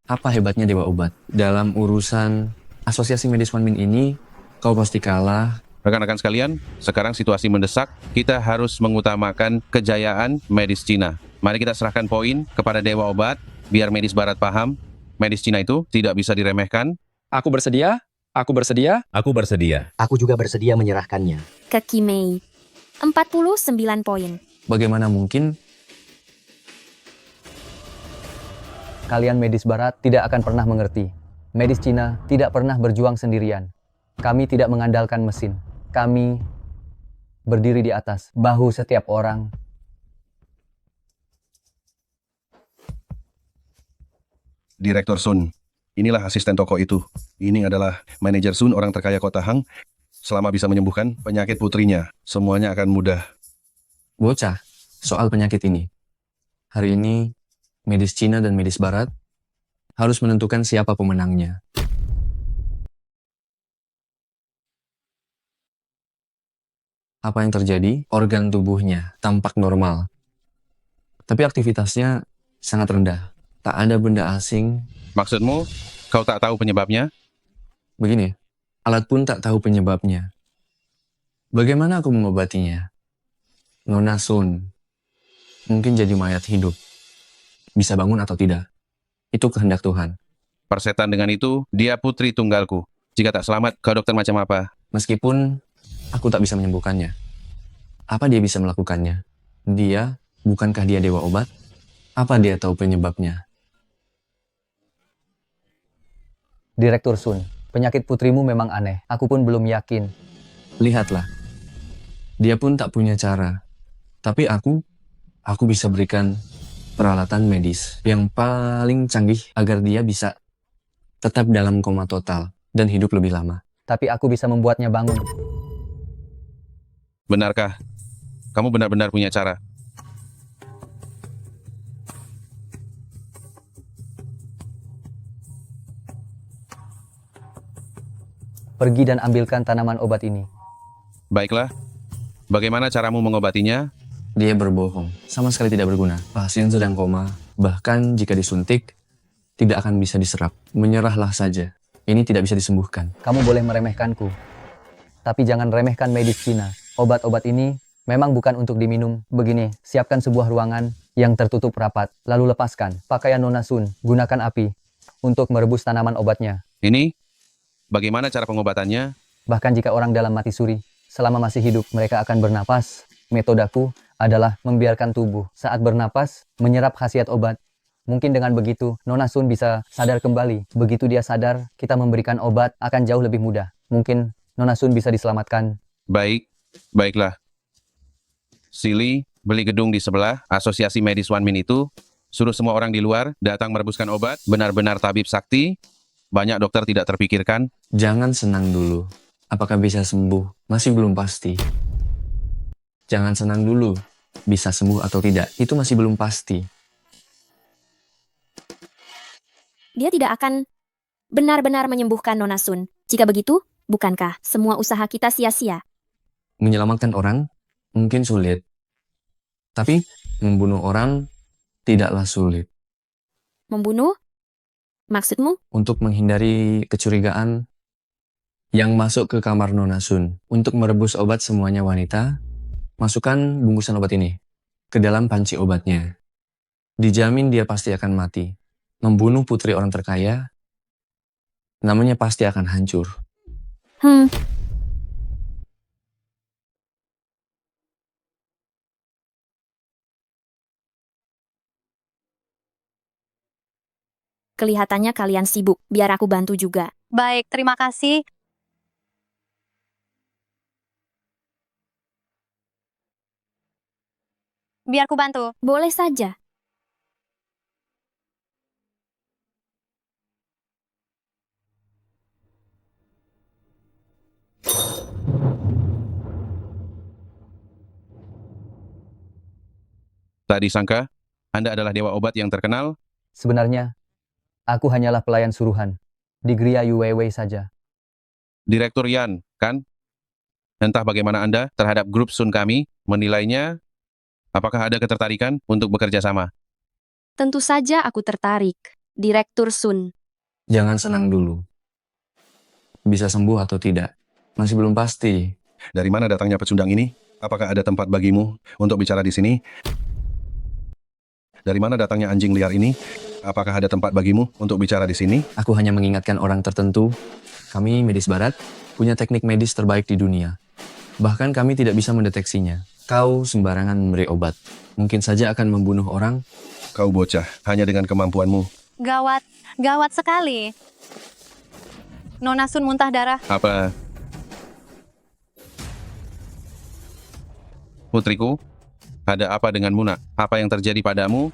Speaker 12: Apa hebatnya Dewa Obat? Dalam urusan Asosiasi Medis One Min ini, kau pasti kalah.
Speaker 11: Rekan-rekan sekalian, sekarang situasi mendesak, kita harus mengutamakan kejayaan medis Cina. Mari kita serahkan poin kepada Dewa Obat, biar medis Barat paham, medis Cina itu tidak bisa diremehkan.
Speaker 7: Aku bersedia, aku bersedia.
Speaker 9: Aku bersedia.
Speaker 4: Aku juga bersedia menyerahkannya.
Speaker 10: Ke Kimei. 49 poin.
Speaker 12: Bagaimana mungkin?
Speaker 5: Kalian medis barat tidak akan pernah mengerti. Medis Cina tidak pernah berjuang sendirian. Kami tidak mengandalkan mesin. Kami berdiri di atas bahu setiap orang.
Speaker 13: Direktur Sun, inilah asisten toko itu. Ini adalah manajer Sun, orang terkaya kota Hang. Selama bisa menyembuhkan penyakit putrinya, semuanya akan mudah.
Speaker 12: Bocah, soal penyakit ini. Hari ini, medis Cina dan medis Barat harus menentukan siapa pemenangnya. Apa yang terjadi? Organ tubuhnya tampak normal. Tapi aktivitasnya sangat rendah. Tak ada benda asing.
Speaker 11: Maksudmu, kau tak tahu penyebabnya?
Speaker 12: Begini, alat pun tak tahu penyebabnya. Bagaimana aku mengobatinya? Nona Sun mungkin jadi mayat hidup. Bisa bangun atau tidak. Itu kehendak Tuhan.
Speaker 11: Persetan dengan itu, dia putri tunggalku. Jika tak selamat, kau dokter macam apa?
Speaker 12: Meskipun aku tak bisa menyembuhkannya. Apa dia bisa melakukannya? Dia, bukankah dia dewa obat? Apa dia tahu penyebabnya?
Speaker 5: Direktur Sun, penyakit putrimu memang aneh. Aku pun belum yakin.
Speaker 12: Lihatlah. Dia pun tak punya cara. Tapi aku bisa berikan peralatan medis yang paling canggih agar dia bisa tetap dalam koma total dan hidup lebih lama.
Speaker 5: Tapi aku bisa membuatnya bangun.
Speaker 11: Benarkah? Kamu benar-benar punya cara?
Speaker 5: Pergi dan ambilkan tanaman obat ini.
Speaker 11: Baiklah. Bagaimana caramu mengobatinya?
Speaker 12: Dia berbohong, sama sekali tidak berguna. Pasien sedang koma, bahkan jika disuntik, tidak akan bisa diserap. Menyerahlah saja. Ini tidak bisa disembuhkan.
Speaker 5: Kamu boleh meremehkanku. Tapi jangan remehkan medis Cina. Obat-obat ini memang bukan untuk diminum. Begini, siapkan sebuah ruangan yang tertutup rapat. Lalu lepaskan pakaian Nona Sun. Gunakan api untuk merebus tanaman obatnya.
Speaker 11: Ini? Bagaimana cara pengobatannya?
Speaker 5: Bahkan jika orang dalam mati suri, selama masih hidup, mereka akan bernapas. Metodaku adalah membiarkan tubuh saat bernapas menyerap khasiat obat. Mungkin dengan begitu, Nona Sun bisa sadar kembali. Begitu dia sadar, kita memberikan obat akan jauh lebih mudah. Mungkin Nona Sun bisa diselamatkan.
Speaker 11: Baik, baiklah. Silly, beli gedung di sebelah, Asosiasi Medis One Min itu, suruh semua orang di luar datang merebuskan obat, benar-benar tabib sakti, banyak dokter tidak terpikirkan.
Speaker 12: Jangan senang dulu. Apakah bisa sembuh? Masih belum pasti. Jangan senang dulu. Bisa sembuh atau tidak, itu masih belum pasti.
Speaker 10: Dia tidak akan benar-benar menyembuhkan Nona Sun. Jika begitu, bukankah semua usaha kita sia-sia?
Speaker 12: Menyelamatkan orang mungkin sulit. Tapi membunuh orang tidaklah sulit.
Speaker 10: Membunuh? Maksudmu?
Speaker 12: Untuk menghindari kecurigaan yang masuk ke kamar Nona Sun. Untuk merebus obat semuanya wanita, masukkan bungkusan obat ini ke dalam panci obatnya. Dijamin dia pasti akan mati. Membunuh putri orang terkaya, namanya pasti akan hancur.
Speaker 10: Kelihatannya kalian sibuk, biar aku bantu juga.
Speaker 14: Baik, terima kasih. Biar ku bantu.
Speaker 10: Boleh saja.
Speaker 11: Tak disangka, Anda adalah dewa obat yang terkenal.
Speaker 5: Sebenarnya, aku hanyalah pelayan suruhan. Di Gria UWW saja.
Speaker 11: Direktur Yan, kan? Entah bagaimana Anda terhadap grup Sun kami, menilainya, apakah ada ketertarikan untuk bekerja sama?
Speaker 2: Tentu saja aku tertarik. Direktur Sun.
Speaker 12: Jangan senang dulu. Bisa sembuh atau tidak? Masih belum pasti.
Speaker 13: Dari mana datangnya pecundang ini? Apakah ada tempat bagimu untuk bicara di sini? Dari mana datangnya anjing liar ini? Apakah ada tempat bagimu untuk bicara di sini?
Speaker 12: Aku hanya mengingatkan orang tertentu. Kami medis barat punya teknik medis terbaik di dunia. Bahkan kami tidak bisa mendeteksinya. Kau sembarangan memberi obat. Mungkin saja akan membunuh orang.
Speaker 13: Kau bocah, hanya dengan kemampuanmu.
Speaker 14: Gawat, gawat sekali. Nona Sun muntah darah.
Speaker 11: Apa? Putriku, ada apa denganmu, nak? Apa yang terjadi padamu?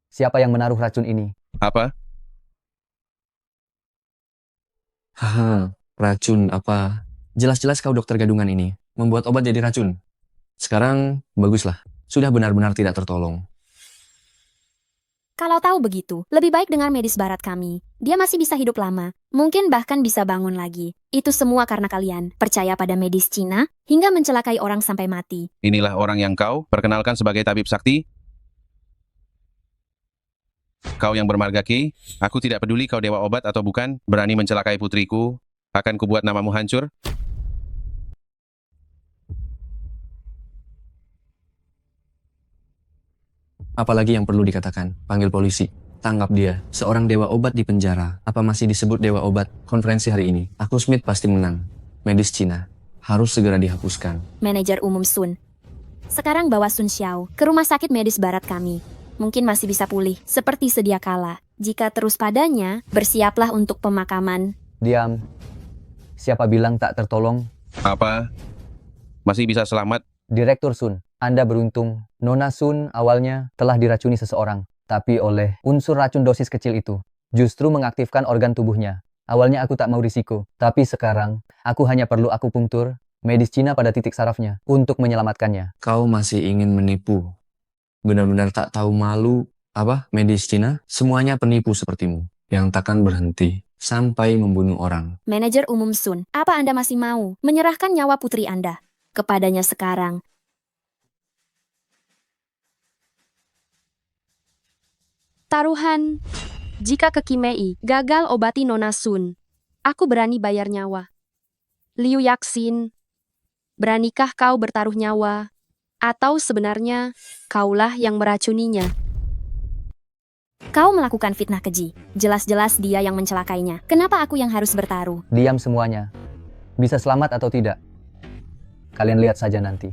Speaker 5: Siapa yang menaruh racun ini?
Speaker 11: Apa?
Speaker 12: Haha, racun apa? Jelas-jelas kau dokter gadungan ini. Membuat obat jadi racun. Sekarang, baguslah. Sudah benar-benar tidak tertolong.
Speaker 10: Kalau tahu begitu, lebih baik dengar medis barat kami. Dia masih bisa hidup lama. Mungkin bahkan bisa bangun lagi. Itu semua karena kalian percaya pada medis Cina hingga mencelakai orang sampai mati.
Speaker 11: Inilah orang yang kau perkenalkan sebagai tabib sakti? Kau yang bermarga Ki, aku tidak peduli kau dewa obat atau bukan, berani mencelakai putriku, akan kubuat namamu hancur.
Speaker 12: Apalagi yang perlu dikatakan, panggil polisi. Tangkap dia, seorang dewa obat di penjara. Apa masih disebut dewa obat? Konferensi hari ini, aku Smith pasti menang. Medis Cina harus segera dihapuskan.
Speaker 10: Manajer umum Sun. Sekarang bawa Sun Xiao ke rumah sakit medis barat kami. Mungkin masih bisa pulih, seperti sedia kala. Jika terus padanya, bersiaplah untuk pemakaman.
Speaker 5: Diam. Siapa bilang tak tertolong?
Speaker 11: Apa? Masih bisa selamat?
Speaker 5: Direktur Sun, Anda beruntung. Nona Sun awalnya telah diracuni seseorang, tapi oleh unsur racun dosis kecil itu, justru mengaktifkan organ tubuhnya. Awalnya aku tak mau risiko, tapi sekarang aku hanya perlu akupunktur, medis Cina pada titik sarafnya, untuk menyelamatkannya.
Speaker 12: Kau masih ingin menipu? Benar-benar tak tahu malu. Apa? Medis Cina? Semuanya penipu sepertimu, yang takkan berhenti sampai membunuh orang.
Speaker 10: Manajer umum Sun, apa Anda masih mau menyerahkan nyawa putri Anda kepadanya sekarang?
Speaker 2: Taruhan. Jika Kekimei gagal obati Nona Sun, aku berani bayar nyawa. Liu Yaxin, beranikah kau bertaruh nyawa? Atau sebenarnya, kaulah yang meracuninya?
Speaker 10: Kau melakukan fitnah keji. Jelas-jelas dia yang mencelakainya. Kenapa aku yang harus bertaruh?
Speaker 5: Diam semuanya. Bisa selamat atau tidak? Kalian lihat saja nanti.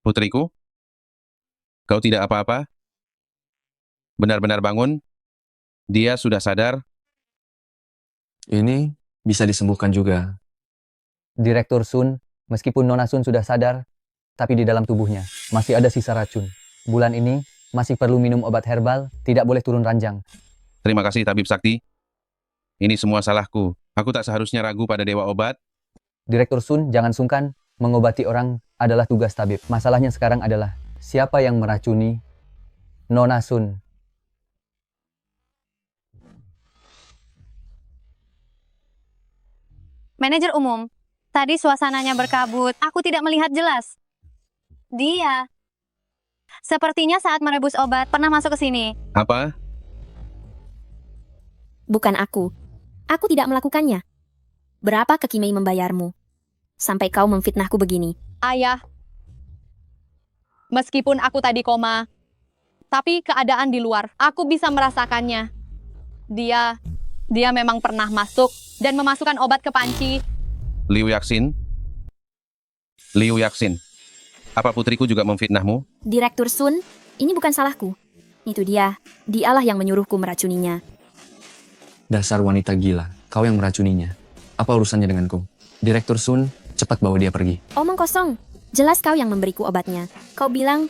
Speaker 11: Putriku? Kau tidak apa-apa? Benar-benar bangun? Dia sudah sadar?
Speaker 12: Ini bisa disembuhkan juga.
Speaker 5: Direktur Sun, meskipun Nona Sun sudah sadar, tapi di dalam tubuhnya masih ada sisa racun. Bulan ini masih perlu minum obat herbal, tidak boleh turun ranjang.
Speaker 11: Terima kasih tabib sakti. Ini semua salahku. Aku tak seharusnya ragu pada dewa obat.
Speaker 5: Direktur Sun, jangan sungkan. Mengobati orang adalah tugas tabib. Masalahnya sekarang adalah siapa yang meracuni Nona Sun.
Speaker 14: Manajer umum, tadi suasananya berkabut. Aku tidak melihat jelas. Dia. Sepertinya saat merebus obat pernah masuk ke sini.
Speaker 11: Apa?
Speaker 10: Bukan aku. Aku tidak melakukannya. Berapa Kekimei membayarmu? Sampai kau memfitnahku begini.
Speaker 1: Ayah, meskipun aku tadi koma, tapi keadaan di luar, aku bisa merasakannya. Dia memang pernah masuk dan memasukkan obat ke panci.
Speaker 11: Liu Yaxin? Liu Yaxin, apa putriku juga memfitnahmu?
Speaker 10: Direktur Sun, ini bukan salahku. Itu dialah yang menyuruhku meracuninya.
Speaker 12: Dasar wanita gila, kau yang meracuninya. Apa urusannya denganku? Direktur Sun, cepat bawa dia pergi.
Speaker 10: Omong kosong. Jelas kau yang memberiku obatnya. Kau bilang,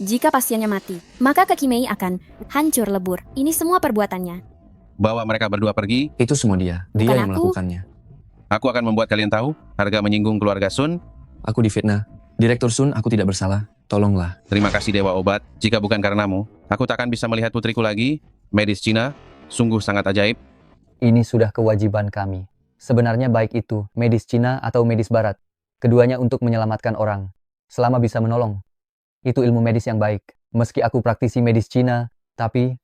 Speaker 10: jika pasiennya mati, maka Kekimei akan hancur lebur. Ini semua perbuatannya.
Speaker 11: Bawa mereka berdua pergi.
Speaker 12: Itu semua dia. Dia
Speaker 10: Bukan
Speaker 12: yang
Speaker 10: aku.
Speaker 12: melakukannya.
Speaker 11: Aku akan membuat kalian tahu harga menyinggung keluarga Sun.
Speaker 12: Aku difitnah. Direktur Sun, aku tidak bersalah. Tolonglah.
Speaker 11: Terima kasih Dewa Obat. Jika bukan karenamu, aku takkan bisa melihat putriku lagi. Medis Cina, sungguh sangat ajaib.
Speaker 5: Ini sudah kewajiban kami. Sebenarnya baik itu medis Cina atau medis Barat. Keduanya untuk menyelamatkan orang. Selama bisa menolong. Itu ilmu medis yang baik. Meski aku praktisi medis Cina, tapi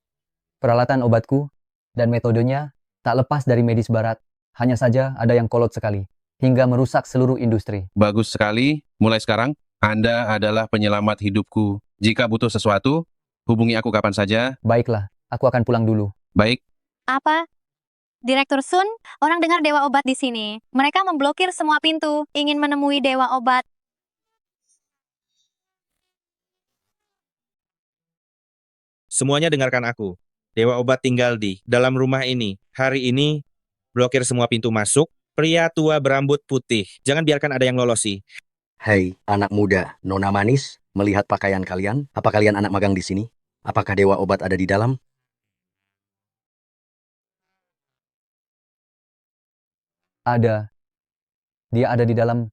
Speaker 5: peralatan obatku dan metodenya tak lepas dari medis Barat. Hanya saja ada yang kolot sekali. Hingga merusak seluruh industri.
Speaker 11: Bagus sekali. Mulai sekarang, Anda adalah penyelamat hidupku. Jika butuh sesuatu, hubungi aku kapan saja.
Speaker 5: Baiklah, aku akan pulang dulu.
Speaker 11: Baik.
Speaker 14: Apa? Direktur Sun, orang dengar Dewa Obat di sini. Mereka memblokir semua pintu, ingin menemui Dewa Obat.
Speaker 3: Semuanya dengarkan aku. Dewa Obat tinggal di dalam rumah ini. Hari ini, blokir semua pintu masuk. Pria tua berambut putih. Jangan biarkan ada yang lolosi.
Speaker 4: Hei, anak muda, Nona Manis, melihat pakaian kalian, apa kalian anak magang di sini? Apakah Dewa Obat ada di dalam?
Speaker 5: Ada. Dia ada di dalam